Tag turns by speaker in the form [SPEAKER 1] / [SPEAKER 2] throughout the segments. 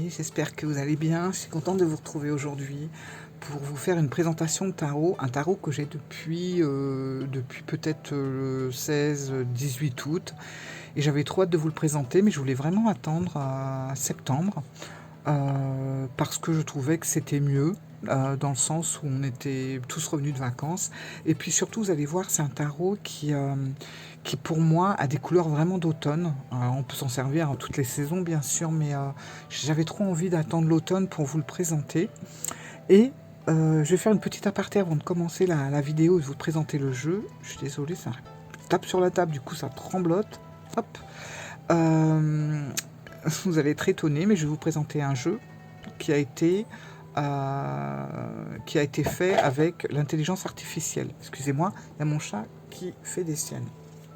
[SPEAKER 1] amis, j'espère que vous allez bien. Je suis contente de vous retrouver aujourd'hui pour vous faire une présentation de tarot, un tarot que j'ai depuis peut-être le 16-18 août, et j'avais trop hâte de vous le présenter, mais je voulais vraiment attendre à septembre, parce que je trouvais que c'était mieux, dans le sens où on était tous revenus de vacances, et puis surtout, vous allez voir, c'est un tarot qui pour moi a des couleurs vraiment d'automne. On peut s'en servir à toutes les saisons, bien sûr, mais j'avais trop envie d'attendre l'automne pour vous le présenter. Et je vais faire une petite aparté avant de commencer la vidéo et de vous présenter le jeu. Je suis désolée, ça tape sur la table, du coup ça tremblote. Hop. Vous allez être étonnés, mais je vais vous présenter un jeu qui a été fait avec l'intelligence artificielle. Excusez-moi, il y a mon chat qui fait des siennes.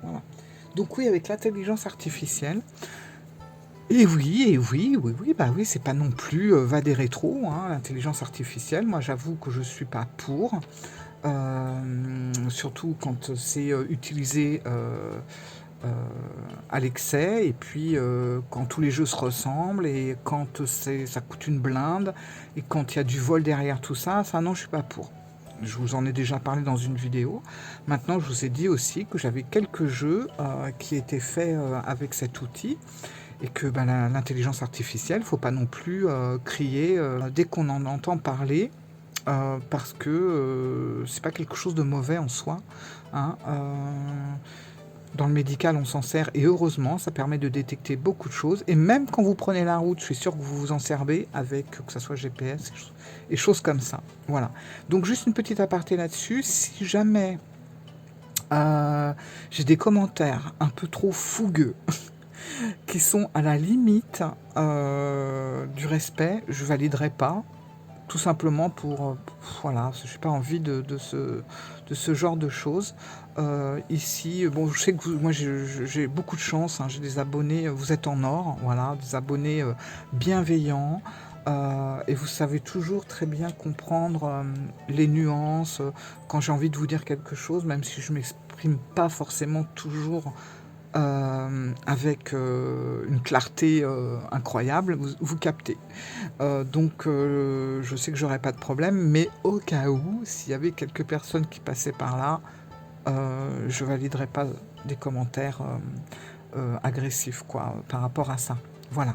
[SPEAKER 1] Voilà. Donc oui, avec l'intelligence artificielle. Et oui, bah oui, c'est pas non plus va des rétros, hein, l'intelligence artificielle. Moi, j'avoue que je suis pas pour, surtout quand c'est utilisé à l'excès, et puis quand tous les jeux se ressemblent, et quand ça coûte une blinde, et quand il y a du vol derrière tout ça, non, je suis pas pour. Je vous en ai déjà parlé dans une vidéo. Maintenant, je vous ai dit aussi que j'avais quelques jeux qui étaient faits avec cet outil, et que l'intelligence artificielle, faut pas non plus crier dès qu'on en entend parler, parce que c'est pas quelque chose de mauvais en soi, hein. Dans le médical, on s'en sert, et heureusement, ça permet de détecter beaucoup de choses. Et même quand vous prenez la route, je suis sûr que vous vous en servez avec, que ce soit GPS et choses comme ça. Voilà. Donc juste une petite aparté là-dessus. Si jamais j'ai des commentaires un peu trop fougueux qui sont à la limite du respect, je validerai pas. Tout simplement pour, voilà, je n'ai pas envie de ce genre de choses. Ici, bon, je sais que moi j'ai beaucoup de chance, hein, j'ai des abonnés, vous êtes en or, voilà, des abonnés bienveillants, et vous savez toujours très bien comprendre les nuances, quand j'ai envie de vous dire quelque chose, même si je m'exprime pas forcément toujours avec une clarté incroyable, vous captez. Donc je sais que j'aurais pas de problème, mais au cas où, s'il y avait quelques personnes qui passaient par là, je validerais pas des commentaires agressifs, quoi, par rapport à ça. Voilà.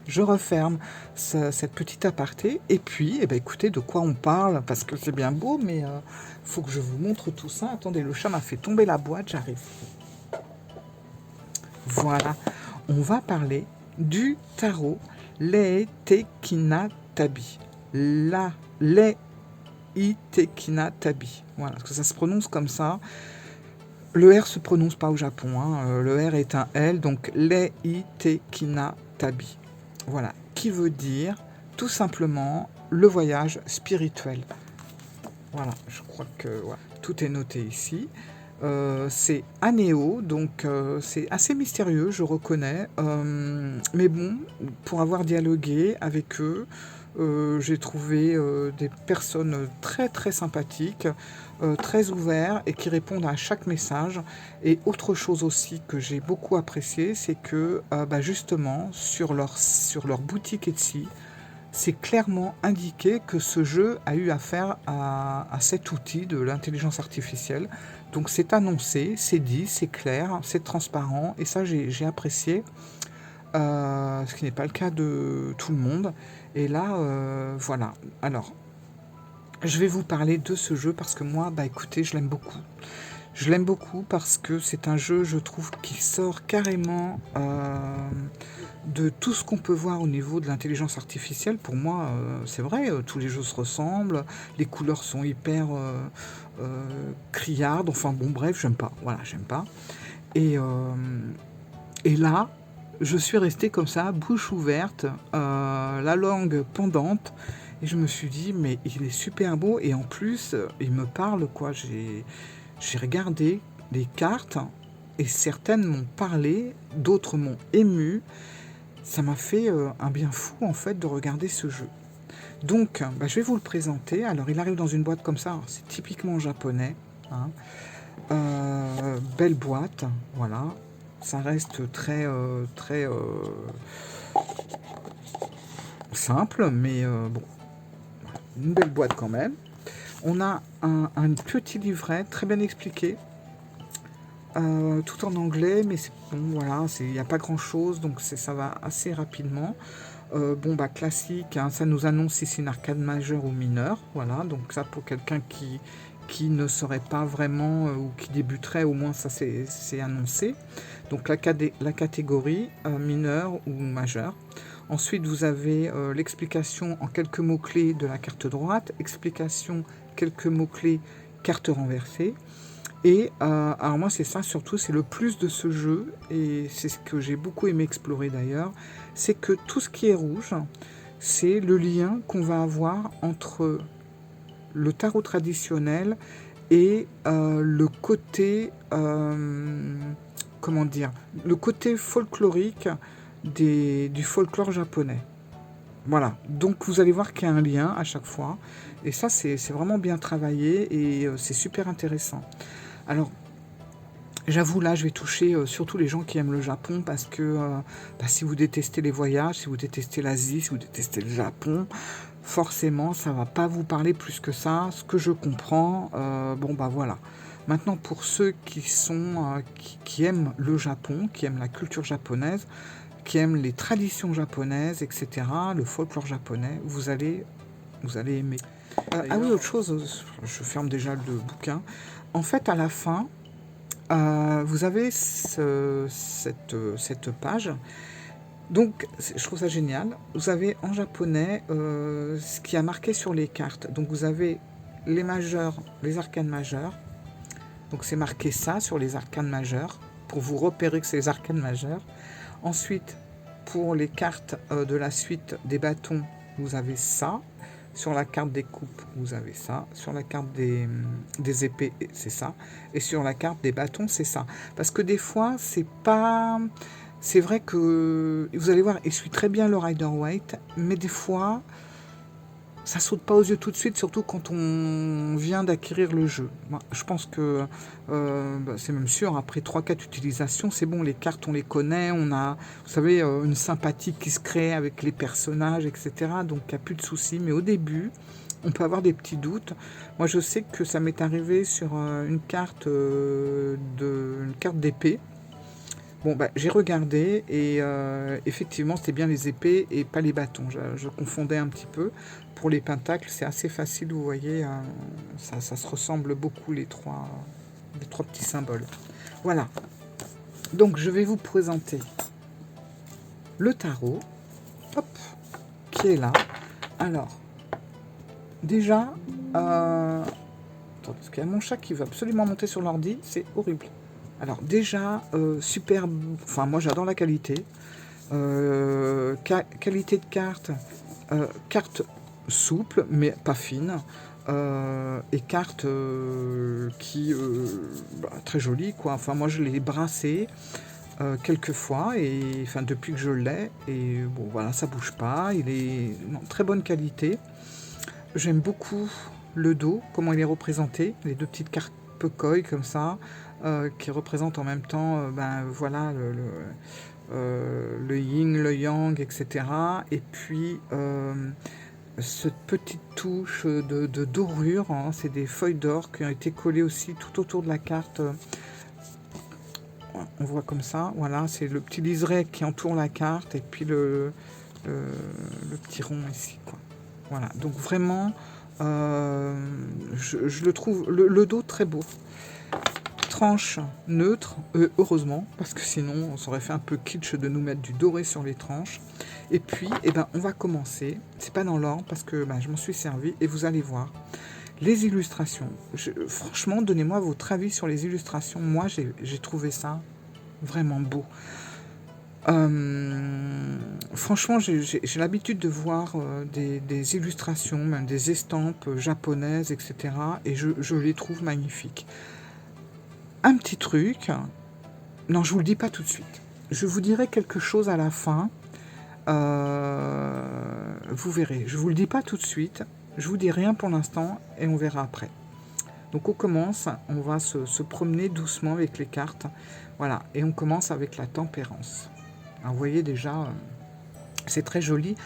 [SPEAKER 1] Je referme cette petite aparté, et puis, eh ben, écoutez, de quoi on parle, parce que c'est bien beau, mais faut que je vous montre tout ça. Attendez, le chat m'a fait tomber la boîte, j'arrive. Voilà, on va parler du tarot Leitekina-Tabi. Leitekina-Tabi. Voilà, parce que ça se prononce comme ça. Le R se prononce pas au Japon, hein. Le R est un L, donc Leitekina-Tabi. Voilà, qui veut dire tout simplement le voyage spirituel. Voilà, je crois que voilà, tout est noté ici. C'est Anéo, donc c'est assez mystérieux, je reconnais. Mais bon, pour avoir dialogué avec eux, j'ai trouvé des personnes très très sympathiques, très ouverts, et qui répondent à chaque message. Et autre chose aussi que j'ai beaucoup apprécié, c'est que justement, sur leur boutique Etsy, c'est clairement indiqué que ce jeu a eu affaire à cet outil de l'intelligence artificielle. Donc c'est annoncé, c'est dit, c'est clair, c'est transparent, et ça j'ai apprécié, ce qui n'est pas le cas de tout le monde. Et là, voilà. Alors, je vais vous parler de ce jeu parce que moi, écoutez, je l'aime beaucoup. Je l'aime beaucoup parce que c'est un jeu, je trouve, qui sort carrément de tout ce qu'on peut voir au niveau de l'intelligence artificielle. Pour moi, c'est vrai, tous les jeux se ressemblent, les couleurs sont hyper criardes, enfin bon, bref, j'aime pas. Voilà, j'aime pas. Et là, je suis restée comme ça, bouche ouverte, la langue pendante, et je me suis dit, mais il est super beau, et en plus, il me parle, quoi. J'ai regardé les cartes, et certaines m'ont parlé, d'autres m'ont ému. Ça m'a fait un bien fou, en fait, de regarder ce jeu. Donc, je vais vous le présenter. Alors, il arrive dans une boîte comme ça, c'est typiquement japonais, hein. Belle boîte, voilà. Ça reste très simple, mais bon, une belle boîte quand même. On a un petit livret très bien expliqué, tout en anglais, mais c'est bon, voilà, il n'y a pas grand chose, donc ça va assez rapidement. Bon, bah classique, hein, ça nous annonce si c'est une arcade majeure ou mineure, voilà, donc ça pour quelqu'un qui ne saurait pas vraiment ou qui débuterait, au moins ça c'est annoncé. Donc la catégorie mineure ou majeure. Ensuite, vous avez l'explication en quelques mots-clés de la carte droite, explication quelques mots-clés carte renversée. Et alors moi c'est ça surtout, c'est le plus de ce jeu, et c'est ce que j'ai beaucoup aimé explorer d'ailleurs, c'est que tout ce qui est rouge, c'est le lien qu'on va avoir entre le tarot traditionnel et le côté, comment dire, le côté folklorique du folklore japonais. Voilà, donc vous allez voir qu'il y a un lien à chaque fois, et ça c'est vraiment bien travaillé, et c'est super intéressant. Alors, j'avoue, là, je vais toucher surtout les gens qui aiment le Japon, parce que bah, si vous détestez les voyages, si vous détestez l'Asie, si vous détestez le Japon, forcément, ça va pas vous parler plus que ça. Ce que je comprends, bon, bah voilà. Maintenant, pour ceux qui aiment le Japon, qui aiment la culture japonaise, qui aiment les traditions japonaises, etc., le folklore japonais, vous allez aimer. Ah oui, autre chose, je ferme déjà le bouquin. En fait, à la fin, vous avez cette page. Donc, je trouve ça génial. Vous avez en japonais ce qui a marqué sur les cartes. Donc, vous avez les majeurs, les arcanes majeures. Donc, c'est marqué ça sur les arcanes majeures pour vous repérer que c'est les arcanes majeures. Ensuite, pour les cartes de la suite des bâtons, vous avez ça. Sur la carte des coupes, vous avez ça. Sur la carte des épées, c'est ça. Et sur la carte des bâtons, c'est ça. Parce que des fois, c'est pas... C'est vrai que, vous allez voir, il suit très bien le Rider-Waite, mais des fois, ça saute pas aux yeux tout de suite, surtout quand on vient d'acquérir le jeu. Moi, je pense que bah, c'est même sûr, après 3-4 utilisations, c'est bon, les cartes on les connaît, on a, vous savez, une sympathie qui se crée avec les personnages, etc. Donc il n'y a plus de soucis, mais au début, on peut avoir des petits doutes. Moi je sais que ça m'est arrivé sur une carte d'épée. Bon, bah, j'ai regardé, et effectivement, c'était bien les épées et pas les bâtons. Je confondais un petit peu. Pour les pentacles, c'est assez facile, vous voyez, ça se ressemble beaucoup, les trois petits symboles. Voilà. Donc, je vais vous présenter le tarot, hop, qui est là. Alors, déjà, attends, parce qu'il y a mon chat qui veut absolument monter sur l'ordi, c'est horrible. Alors déjà, superbe, enfin moi j'adore la qualité. Qualité de carte, carte souple mais pas fine. Et carte très jolie quoi. Enfin moi je l'ai brassé quelques fois, et enfin depuis que je l'ai, et bon voilà, ça bouge pas, il est très bonne qualité. J'aime beaucoup le dos, comment il est représenté, les deux petites cartes Pokoi comme ça, qui représentent en même temps ben, voilà, le yin, le yang, etc. Et puis cette petite touche de dorure, hein, c'est des feuilles d'or qui ont été collées aussi tout autour de la carte. On voit comme ça, voilà, c'est le petit liseré qui entoure la carte, et puis le petit rond ici, quoi. Voilà, donc vraiment, je le trouve, le dos très beau. Tranche neutre, heureusement, parce que sinon on s'aurait fait un peu kitsch de nous mettre du doré sur les tranches. Et puis, eh ben, on va commencer, c'est pas dans l'ordre, parce que ben, je m'en suis servi, et vous allez voir. Les illustrations, franchement, donnez-moi votre avis sur les illustrations. Moi, j'ai trouvé ça vraiment beau. Franchement, j'ai l'habitude de voir des illustrations, même des estampes japonaises, etc. Et je les trouve magnifiques. Un petit truc, non, je vous le dis pas tout de suite. Je vous dirai quelque chose à la fin. Vous verrez. Je vous le dis pas tout de suite. Je vous dis rien pour l'instant, et on verra après. Donc on commence, on va se promener doucement avec les cartes. Voilà, et on commence avec la tempérance. Alors vous voyez déjà, C'est très joli.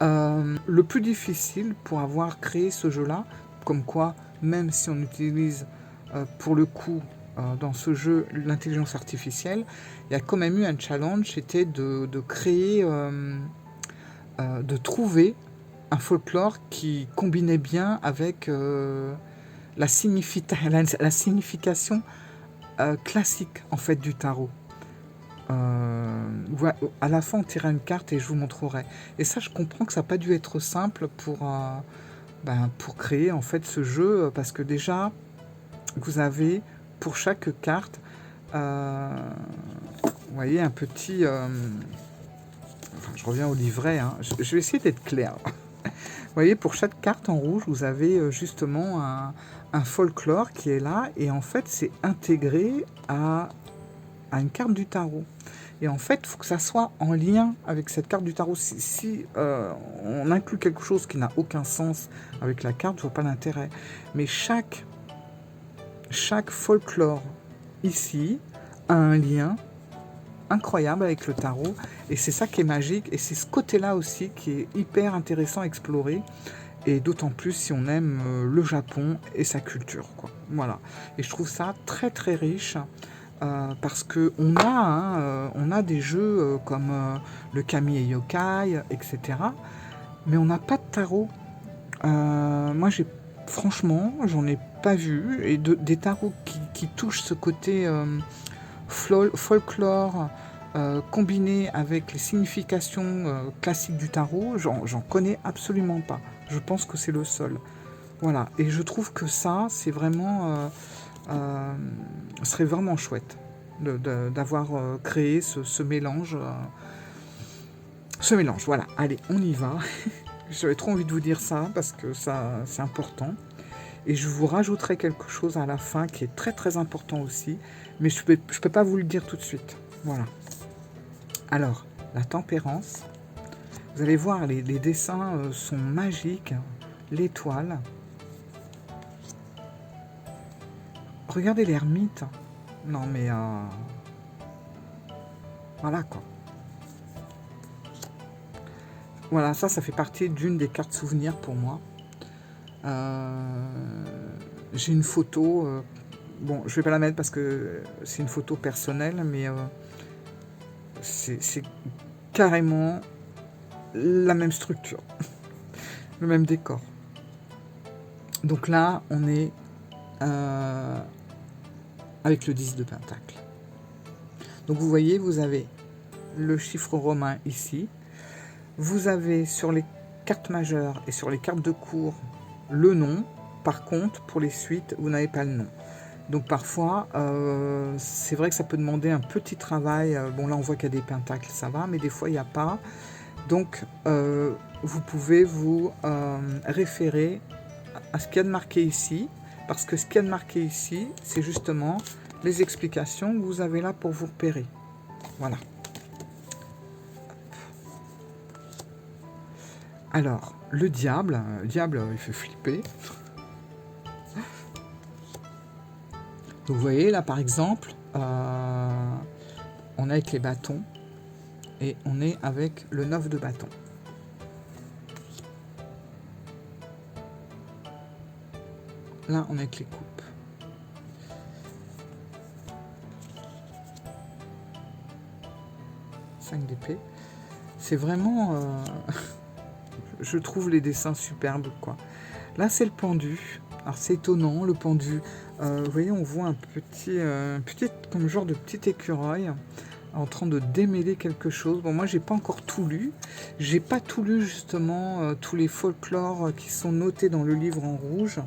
[SPEAKER 1] Le plus difficile pour avoir créé ce jeu-là, comme quoi, même si on utilise pour le coup dans ce jeu l'intelligence artificielle, il y a quand même eu un challenge, c'était de créer, de trouver un folklore qui combinait bien avec la signification classique en fait du tarot. À la fin, on tirera une carte et je vous montrerai. Et ça, je comprends que ça n'a pas dû être simple pour créer en fait ce jeu, parce que déjà, vous avez pour chaque carte, vous voyez, un petit... enfin, je reviens au livret, hein. Je vais essayer d'être clair. Vous voyez, pour chaque carte en rouge, vous avez justement un folklore qui est là, et en fait, c'est intégré à une carte du tarot. Et en fait, il faut que ça soit en lien avec cette carte du tarot. Si on inclut quelque chose qui n'a aucun sens avec la carte, je ne vois pas l'intérêt. Mais chaque folklore ici a un lien incroyable avec le tarot. Et c'est ça qui est magique. Et c'est ce côté-là aussi qui est hyper intéressant à explorer. Et d'autant plus si on aime le Japon et sa culture, quoi. Voilà. Et je trouve ça très très riche. Parce que on a des jeux comme le Kami et Yokai, etc. Mais on n'a pas de tarot. Moi, franchement, j'en ai pas vu. Et des tarots qui touchent ce côté folklore combiné avec les significations classiques du tarot, j'en connais absolument pas. Je pense que c'est le seul. Voilà. Et je trouve que ça, c'est vraiment... serait vraiment chouette d'avoir créé ce mélange. Ce mélange, voilà. Allez, on y va. J'avais trop envie de vous dire ça parce que ça, c'est important. Et je vous rajouterai quelque chose à la fin qui est très très important aussi. Mais je peux pas vous le dire tout de suite. Voilà. Alors, la tempérance. Vous allez voir, les dessins sont magiques. L'étoile. Regardez l'ermite. Non mais... voilà quoi. Voilà, ça fait partie d'une des cartes souvenirs pour moi. J'ai une photo. Bon, je vais pas la mettre parce que c'est une photo personnelle, mais c'est carrément la même structure, le même décor. Donc là, on est avec le 10 de Pentacle. Donc vous voyez, vous avez le chiffre romain ici. Vous avez sur les cartes majeures et sur les cartes de cours le nom. Par contre, pour les suites, vous n'avez pas le nom. Donc parfois, c'est vrai que ça peut demander un petit travail. Bon, là, on voit qu'il y a des pentacles, ça va, mais des fois, il n'y a pas. Donc, vous pouvez vous référer à ce qu'il y a de marqué ici, parce que ce qu'il y a de marqué ici, c'est justement les explications que vous avez là pour vous repérer. Voilà. Alors, le diable, il fait flipper. Donc vous voyez là par exemple, on est avec les bâtons et on est avec le 9 de bâton. Là on est avec les coupes. Cinq d'épée. C'est vraiment... je trouve les dessins superbes, quoi. Là c'est le pendu. Alors c'est étonnant, le pendu. Vous voyez, on voit un petit comme genre de petit écureuil en train de démêler quelque chose. Bon, moi, j'ai pas encore tout lu. J'ai pas tout lu, justement, tous les folklores qui sont notés dans le livre en rouge.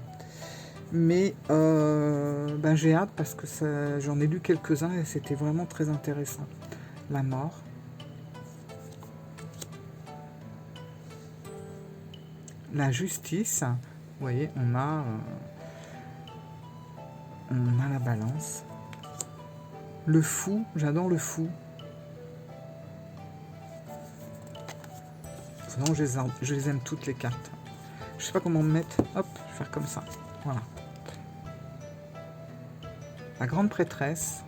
[SPEAKER 1] Mais j'ai hâte parce que j'en ai lu quelques-uns et c'était vraiment très intéressant. La mort. La justice. Vous voyez, on a la balance. Le fou, j'adore le fou. Sinon, je les aime toutes les cartes. Je sais pas comment me mettre. Hop, je vais faire comme ça. Voilà. La grande prêtresse.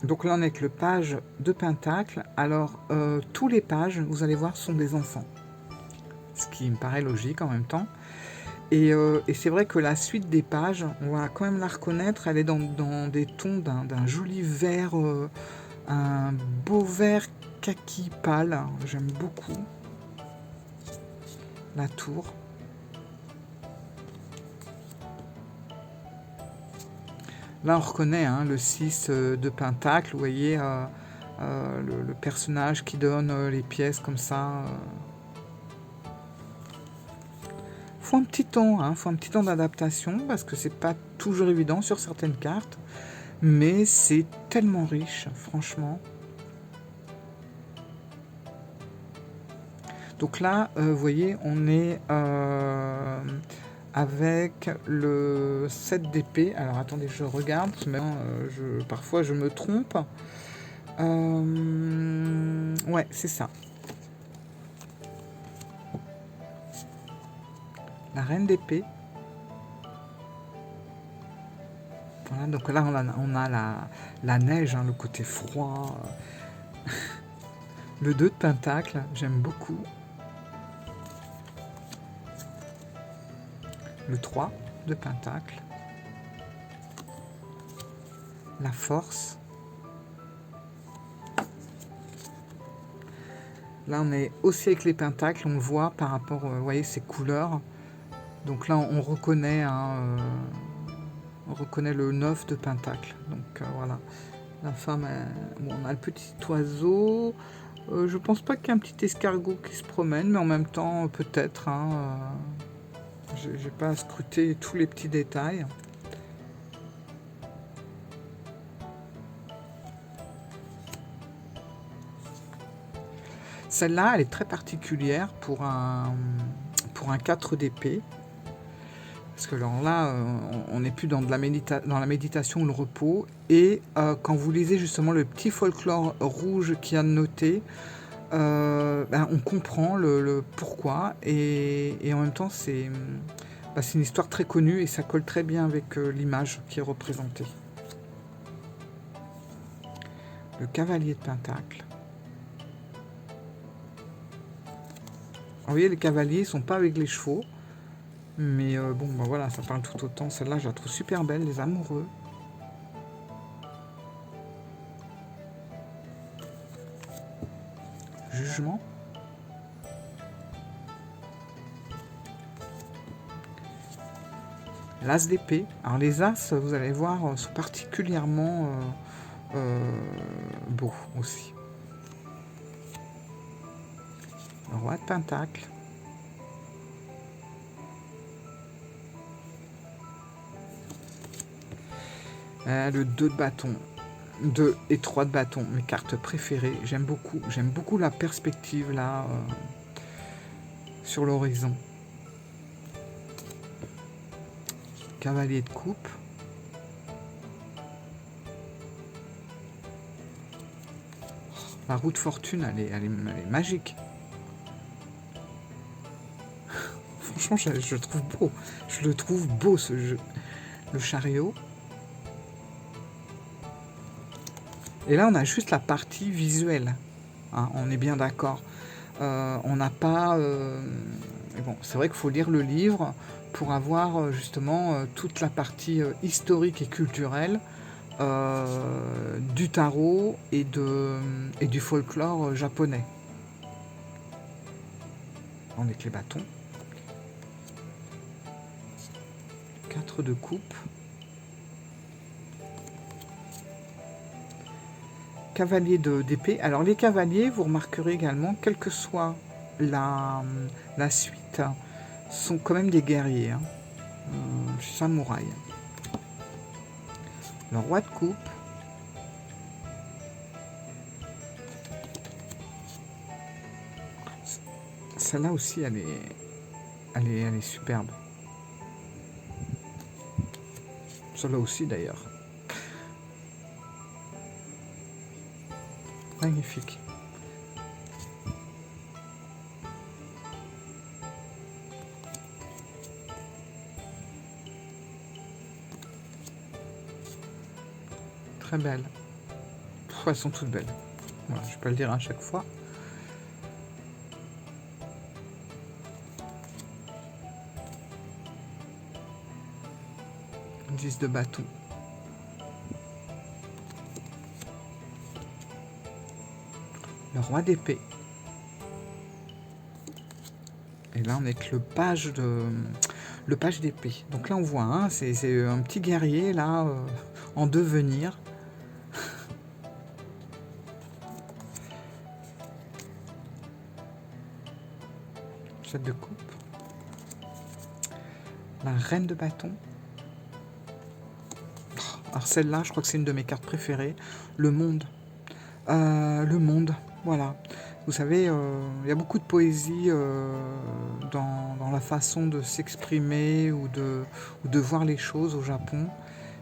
[SPEAKER 1] Donc là, on est avec le page de Pentacle. Alors, tous les pages, vous allez voir, sont des enfants. Ce qui me paraît logique en même temps. Et c'est vrai que la suite des pages, on va quand même la reconnaître. Elle est dans des tons d'un joli vert, un beau vert kaki pâle. J'aime beaucoup la tour. Là, on reconnaît hein, le 6 de Pentacle. Vous voyez le personnage qui donne les pièces comme ça. Faut un petit temps, hein, faut un petit temps d'adaptation parce que c'est pas toujours évident sur certaines cartes. Mais c'est tellement riche, franchement. Donc là, vous voyez, on est avec le 7 d'épée. Alors attendez, je regarde, mais parfois je me trompe. Ouais, c'est ça. La reine d'épée. Voilà, donc là on a la neige, hein, le côté froid. Le 2 de Pentacle, j'aime beaucoup. Le 3 de Pentacle. La force. Là, on est aussi avec les pentacles, on le voit par rapport, vous voyez, ces couleurs. Donc là, on reconnaît, hein, on reconnaît le 9 de pentacle. Donc voilà, la femme, bon, on a le petit oiseau. Je pense pas qu'il y ait un petit escargot qui se promène, mais en même temps, peut-être. Hein, j'ai pas scruté tous les petits détails. Celle-là, elle est très particulière pour un 4 d'épée. Parce que alors là, on n'est plus dans la méditation ou le repos. Et quand vous lisez justement le petit folklore rouge qu'il y a noté, on comprend le pourquoi. Et en même temps, c'est une histoire très connue et ça colle très bien avec l'image qui est représentée. Le cavalier de Pentacle. Vous voyez, les cavaliers ne sont pas avec les chevaux. Mais bon, voilà, ça parle tout autant. Celle-là, je la trouve super belle, les amoureux. Jugement. L'as d'épée. Alors les as, vous allez voir, sont particulièrement beaux aussi. Le roi de Pentacle. Le 2 de bâton. 2 et 3 de bâton, mes cartes préférées. J'aime beaucoup la perspective là sur l'horizon. Cavalier de coupe. La roue de fortune, elle est magique. Franchement, je le trouve beau. Je le trouve beau ce jeu. Le chariot. Et là, on a juste la partie visuelle. Hein, on est bien d'accord. On n'a pas... bon, c'est vrai qu'il faut lire le livre pour avoir justement toute la partie historique et culturelle du tarot et du folklore japonais. On est que les bâtons. 4 de coupe. Cavalier d'épée. Alors les cavaliers, vous remarquerez également, quelle que soit la suite, sont quand même des guerriers. Hein. Samouraï. Le roi de coupe. Celle-là aussi, elle est superbe. Celle-là aussi d'ailleurs. Magnifique. Très belle. elles sont toutes belles. Voilà, je peux le dire à chaque fois. Une 10 de bâton. Le roi d'épée. Et là, on est avec le page d'épée. Donc là, on voit, hein, c'est un petit guerrier, là, en devenir. Jet de coupe. La reine de bâton. Alors celle-là, je crois que c'est une de mes cartes préférées. Le monde. Le monde, voilà. Vous savez, il y a beaucoup de poésie dans la façon de s'exprimer ou de voir les choses au Japon.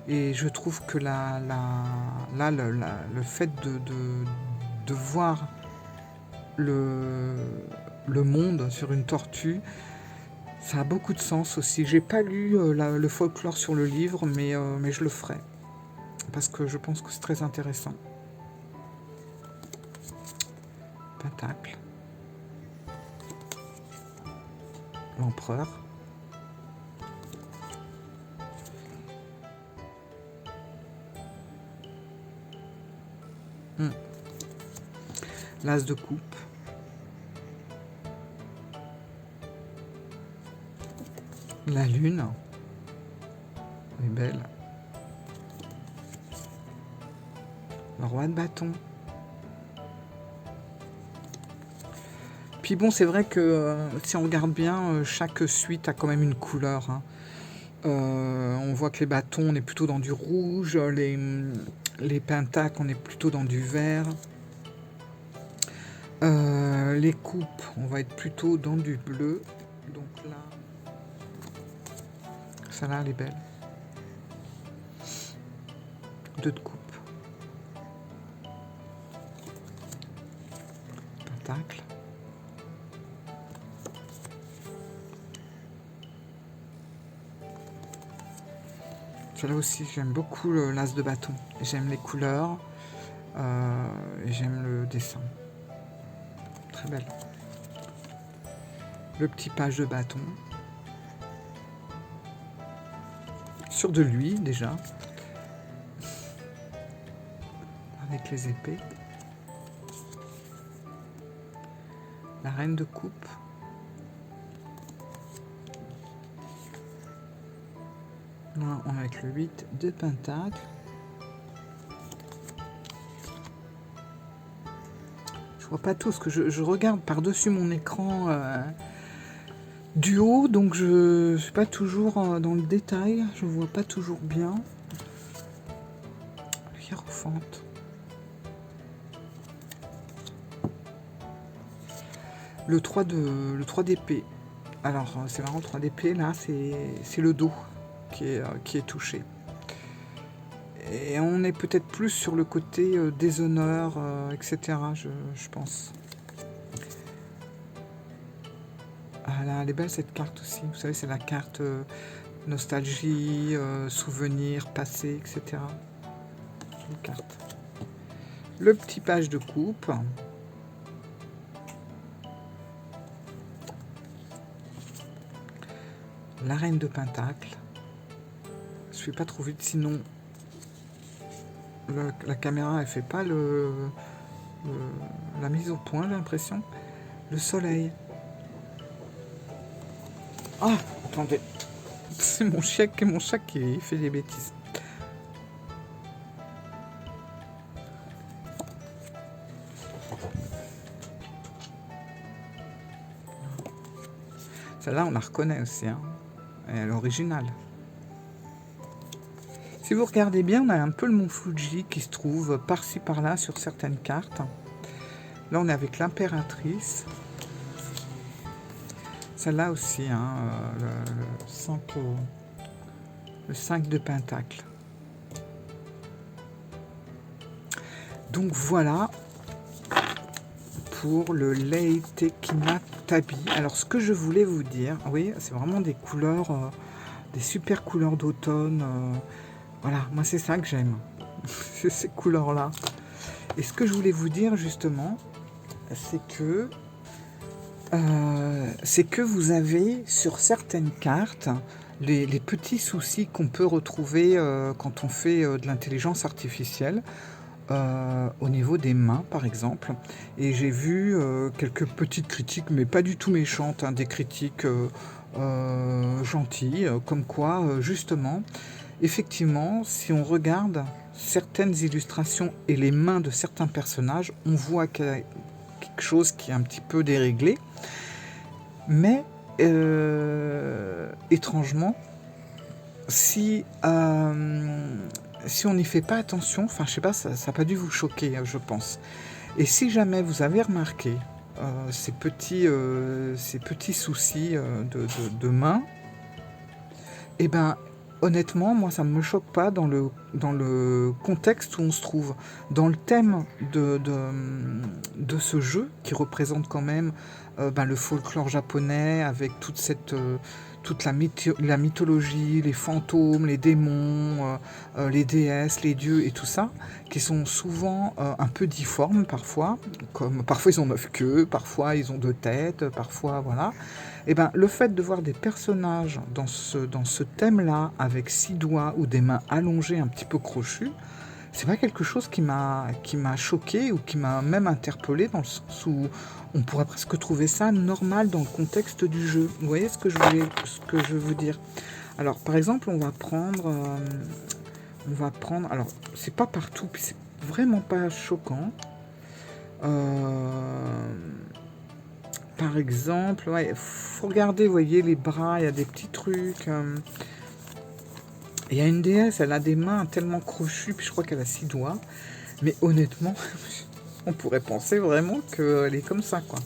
[SPEAKER 1] Et je trouve que là, le fait de voir le monde sur une tortue, ça a beaucoup de sens aussi. J'ai pas lu le folklore sur le livre, mais je le ferai. Parce que je pense que c'est très intéressant. Pentacle. L'empereur. L'as de coupe. La lune. Elle est belle. Le roi de bâton. Puis bon, c'est vrai que si on regarde bien, chaque suite a quand même une couleur. Hein. On voit que les bâtons, on est plutôt dans du rouge. Les pentacles, on est plutôt dans du vert. Les coupes, on va être plutôt dans du bleu. Donc là, celle-là, elle est belle. 2 de coupe. Pentacle. Celle-là aussi, j'aime beaucoup l'as de bâton. J'aime les couleurs et j'aime le dessin. Très belle. Le petit page de bâton. Sur de lui, déjà. Avec les épées. La reine de coupe. Là, on est avec le 8 de pentacle. Je vois pas tout, ce que je regarde par-dessus mon écran du haut, donc je suis pas toujours dans le détail, je vois pas toujours bien. Hiérophante. Le 3 d'épée. Alors, c'est marrant, le 3 d'épée, là, c'est le dos qui est touché. Et on est peut-être plus sur le côté déshonneur, etc., je pense. Ah là, elle est belle cette carte aussi. Vous savez, c'est la carte nostalgie, souvenir, passé, etc. Une carte. Le petit page de coupe. La reine de pentacle. Je ne suis pas trop vite, sinon la caméra elle fait pas la mise au point, j'ai l'impression. Le soleil. Ah, attendez. C'est mon chat qui fait des bêtises. Celle-là, on la reconnaît aussi. Hein. Elle est originale. Si vous regardez bien, on a un peu le mont Fuji qui se trouve par-ci par-là sur certaines cartes. Là, on est avec l'impératrice. Celle-là aussi, hein, le 5 de pentacle. Donc voilà pour le Leite Kinatabi. Alors, ce que je voulais vous dire, oui, c'est vraiment des couleurs, des super couleurs d'automne. Voilà, moi c'est ça que j'aime, c'est ces couleurs-là. Et ce que je voulais vous dire justement, c'est que vous avez sur certaines cartes les petits soucis qu'on peut retrouver quand on fait de l'intelligence artificielle, au niveau des mains par exemple. Et j'ai vu quelques petites critiques, mais pas du tout méchantes, hein, des critiques gentilles, comme quoi justement, effectivement, si on regarde certaines illustrations et les mains de certains personnages, on voit qu'il y a quelque chose qui est un petit peu déréglé. Mais étrangement, si, si on n'y fait pas attention, enfin je sais pas, ça n'a pas dû vous choquer, je pense. Et si jamais vous avez remarqué ces petits soucis de main, eh ben honnêtement, moi ça ne me choque pas dans le contexte où on se trouve. Dans le thème de ce jeu, qui représente quand même le folklore japonais, avec toute la mythologie, les fantômes, les démons, les déesses, les dieux et tout ça, qui sont souvent un peu difformes parfois, comme parfois ils ont 9 queues, parfois ils ont 2 têtes, parfois voilà. Et ben le fait de voir des personnages dans ce thème-là, avec 6 doigts ou des mains allongées un petit peu crochues, c'est pas quelque chose qui m'a choqué ou qui m'a même interpellé, dans le sens où on pourrait presque trouver ça normal dans le contexte du jeu. Vous voyez ce que ce que je veux dire? Alors par exemple, on va prendre, alors c'est pas partout, puis c'est vraiment pas choquant. Par exemple, ouais, faut regarder, vous voyez les bras, il y a des petits trucs. Il y a une déesse, elle a des mains tellement crochues, puis je crois qu'elle a 6 doigts. Mais honnêtement, on pourrait penser vraiment qu'elle est comme ça, quoi.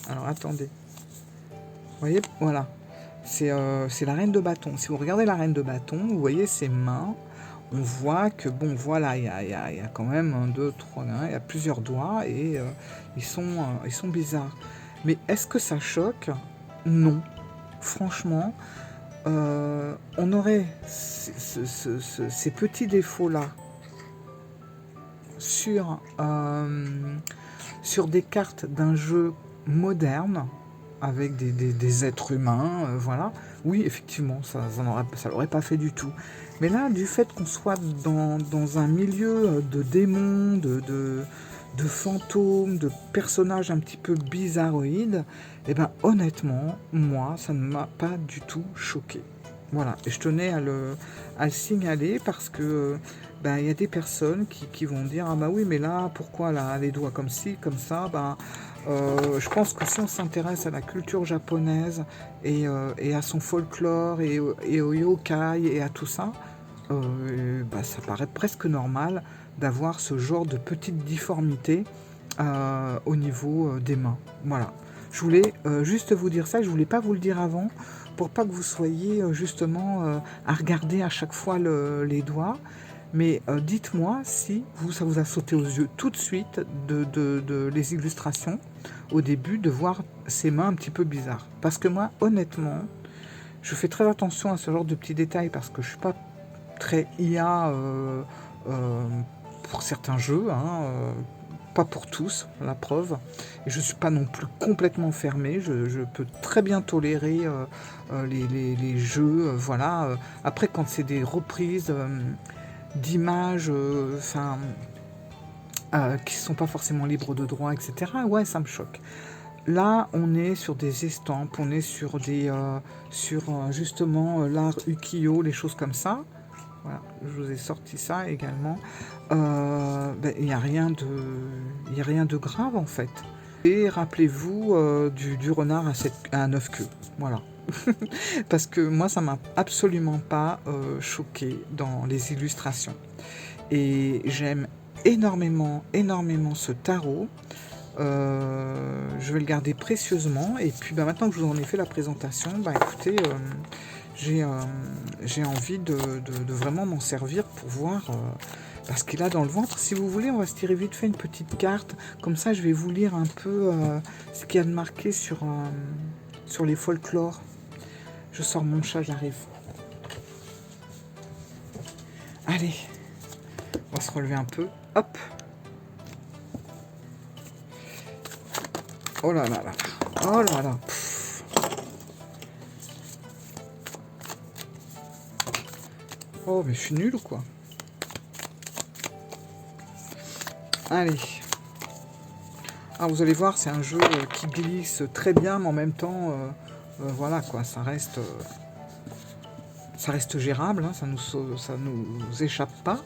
[SPEAKER 1] Alors attendez. Vous voyez, voilà. C'est la reine de bâton. Si vous regardez la reine de bâton, vous voyez ses mains. On voit que, bon, voilà, il y a quand même 1, 2, 3, il y a plusieurs doigts et ils sont bizarres. Mais est-ce que ça choque? Non. Franchement, on aurait ces petits défauts-là sur des cartes d'un jeu moderne, avec des êtres humains, voilà. Oui, effectivement, ça l'aurait pas fait du tout. Mais là, du fait qu'on soit dans un milieu de démons, de fantômes, de personnages un petit peu bizarroïdes, et ben honnêtement, moi, ça ne m'a pas du tout choqué. Voilà, et je tenais à le signaler parce que il y a des personnes qui vont dire ah bah oui mais là pourquoi là les doigts comme ci comme ça, je pense que si on s'intéresse à la culture japonaise et à son folklore et au yokai et à tout ça, ça paraît presque normal d'avoir ce genre de petite difformité au niveau des mains. Voilà. Je voulais juste vous dire ça, je voulais pas vous le dire avant, pour pas que vous soyez justement à regarder à chaque fois les doigts. Mais dites-moi si ça vous a sauté aux yeux tout de suite de les illustrations au début, de voir ces mains un petit peu bizarres. Parce que moi, honnêtement, je fais très attention à ce genre de petits détails parce que je suis pas très IA pour certains jeux, hein, pas pour tous, la preuve. Et je suis pas non plus complètement fermé, je peux très bien tolérer les jeux, voilà. Après, quand c'est des reprises d'images, qui sont pas forcément libres de droit, etc., ouais, ça me choque. Là, on est sur des estampes, on est sur justement l'art ukiyo, les choses comme ça. Voilà, je vous ai sorti ça également. Il n'y a rien de grave en fait. Et rappelez-vous du renard à 9 queues. Voilà. Parce que moi, ça m'a absolument pas choqué dans les illustrations. Et j'aime énormément ce tarot. Je vais le garder précieusement. Et puis maintenant que je vous en ai fait la présentation, écoutez, j'ai envie de vraiment m'en servir pour voir ce qu'il a dans le ventre. Si vous voulez, on va se tirer vite fait une petite carte. Comme ça, je vais vous lire un peu ce qu'il y a de marqué sur les folklores. Je sors mon chat, j'arrive. Allez, on va se relever un peu. Hop. Oh là là là. Oh là là. Pff. Oh, mais je suis nul ou quoi? Allez. Ah, vous allez voir, c'est un jeu qui glisse très bien, mais en même temps, voilà quoi, ça reste gérable, hein, ça nous échappe pas.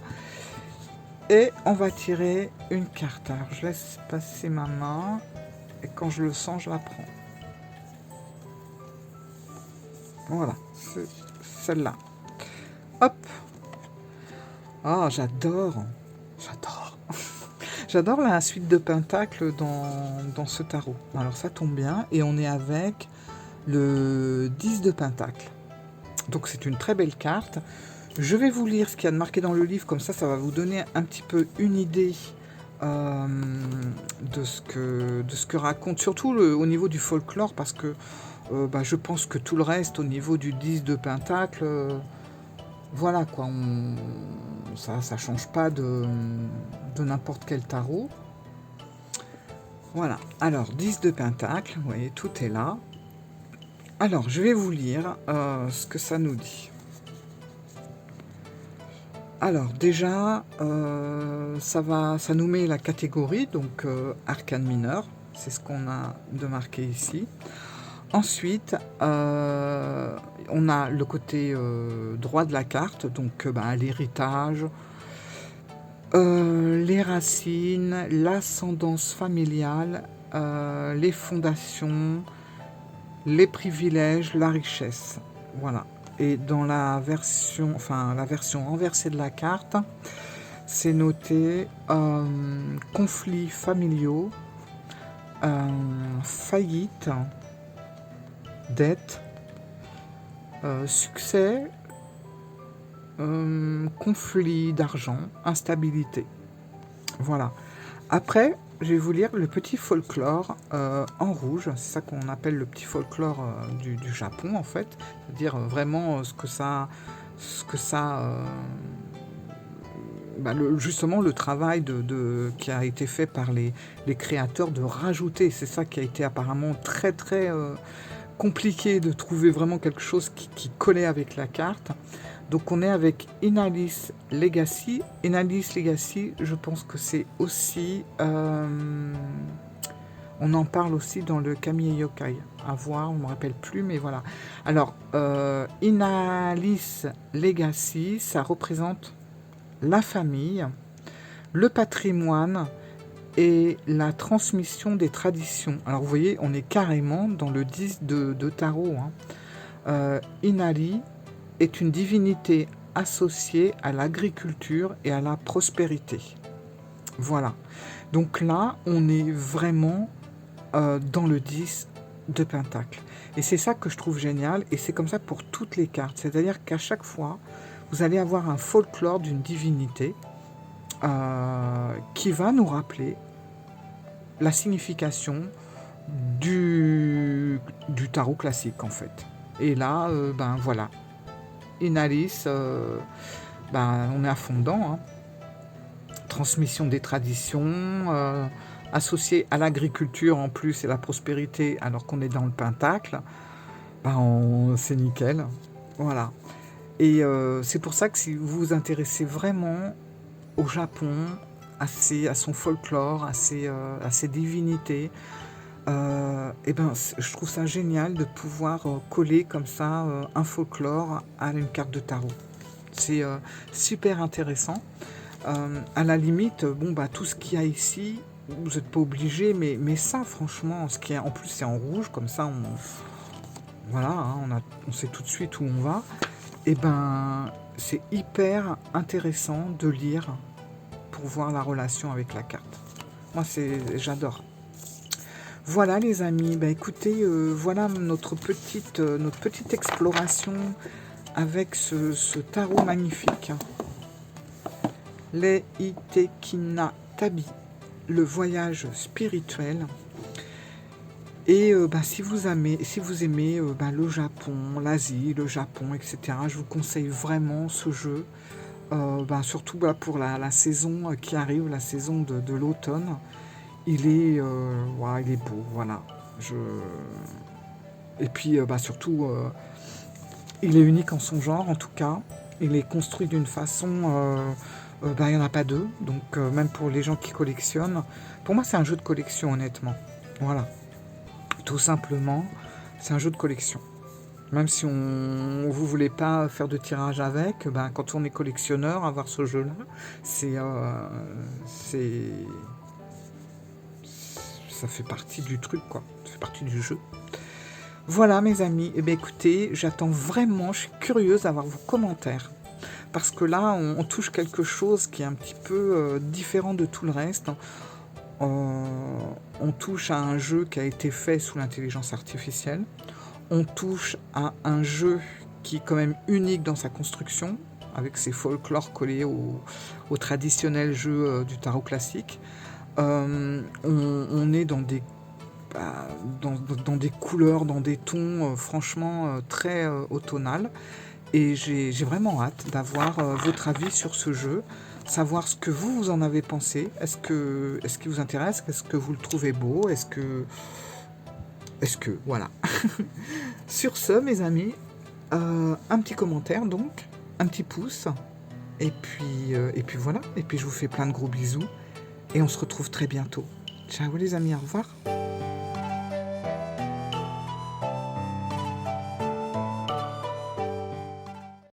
[SPEAKER 1] Et on va tirer une carte. Alors, je laisse passer ma main, et quand je le sens, je la prends. Voilà, c'est celle-là. Hop. Ah, j'adore. J'adore. J'adore la suite de pentacles dans ce tarot. Alors ça tombe bien. Et on est avec le 10 de pentacles. Donc c'est une très belle carte. Je vais vous lire ce qu'il y a de marqué dans le livre. Comme ça va vous donner un petit peu une idée de ce que raconte. Surtout au niveau du folklore. Parce que je pense que tout le reste au niveau du 10 de pentacles... voilà quoi, ça change pas de n'importe quel tarot. Voilà, alors 10 de pentacle, vous voyez, tout est là. Alors, je vais vous lire ce que ça nous dit. Alors, déjà, ça nous met la catégorie, donc arcane mineur, c'est ce qu'on a de marqué ici. Ensuite, on a le côté droit de la carte, donc l'héritage, les racines, l'ascendance familiale, les fondations, les privilèges, la richesse. Voilà. Et dans la version renversée de la carte, c'est noté conflits familiaux, faillite, dette, succès, conflit d'argent, instabilité. Voilà. Après, je vais vous lire le petit folklore en rouge. C'est ça qu'on appelle le petit folklore du Japon, en fait. C'est-à-dire vraiment ce que ça justement le travail qui a été fait par les créateurs de rajouter. C'est ça qui a été apparemment très très compliqué de trouver vraiment quelque chose qui collait avec la carte. Donc on est avec Inalis Legacy. Inalis Legacy, je pense que c'est aussi... on en parle aussi dans le Kami Yokai. À voir, on ne me rappelle plus, mais voilà. Alors, Inalis Legacy, ça représente la famille, le patrimoine et la transmission des traditions. Alors vous voyez, on est carrément dans le 10 de tarot. Hein. Inali est une divinité associée à l'agriculture et à la prospérité. Voilà. Donc là, on est vraiment dans le 10 de pentacle. Et c'est ça que je trouve génial, et c'est comme ça pour toutes les cartes. C'est-à-dire qu'à chaque fois, vous allez avoir un folklore d'une divinité qui va nous rappeler la signification du tarot classique, en fait. Et là, voilà. Inalis, on est à fond dedans. Hein. Transmission des traditions, associée à l'agriculture en plus et la prospérité, alors qu'on est dans le pentacle, c'est nickel. Voilà. Et c'est pour ça que si vous vous intéressez vraiment au Japon, à son folklore, à ses divinités, je trouve ça génial de pouvoir coller comme ça un folklore à une carte de tarot. C'est super intéressant. À la limite, tout ce qu'il y a ici, vous n'êtes pas obligé, mais ça, franchement, ce qui est en plus, c'est en rouge, comme ça, voilà, hein, on sait tout de suite où on va. Et c'est hyper intéressant de lire pour voir la relation avec la carte. Moi, j'adore. Voilà les amis, écoutez, voilà notre petite exploration avec ce tarot magnifique. Les Itekina Tabi, le voyage spirituel. Et si vous aimez le Japon, l'Asie, le Japon, etc., je vous conseille vraiment ce jeu. Surtout pour la saison qui arrive, la saison de l'automne. ouais, il est beau, voilà. Et puis, bah, surtout, il est unique en son genre, en tout cas. Il est construit d'une façon... bah, il n'y en a pas deux. Donc, même pour les gens qui collectionnent. Pour moi, c'est un jeu de collection, honnêtement. Voilà. Tout simplement, c'est un jeu de collection. Même si vous voulez pas faire de tirage avec, ben, quand on est collectionneur, avoir ce jeu-là, c'est, ça fait partie du truc, quoi. Ça fait partie du jeu. Voilà, mes amis. Eh bien, écoutez, j'attends vraiment, je suis curieuse d'avoir vos commentaires. Parce que là, on touche quelque chose qui est un petit peu différent de tout le reste. On touche à un jeu qui a été fait sous l'intelligence artificielle. On touche à un jeu qui est quand même unique dans sa construction, avec ses folklores collés au traditionnel jeu du tarot classique. On est dans des, bah, dans des couleurs, dans des tons franchement très automnales. Et j'ai vraiment hâte d'avoir votre avis sur ce jeu, savoir ce que vous en avez pensé. Est-ce qu'il vous intéresse? Est-ce que vous le trouvez beau? Voilà. Sur ce, mes amis, un petit commentaire donc, un petit pouce, et puis voilà. Et puis je vous fais plein de gros bisous, et on se retrouve très bientôt. Ciao les amis, au revoir.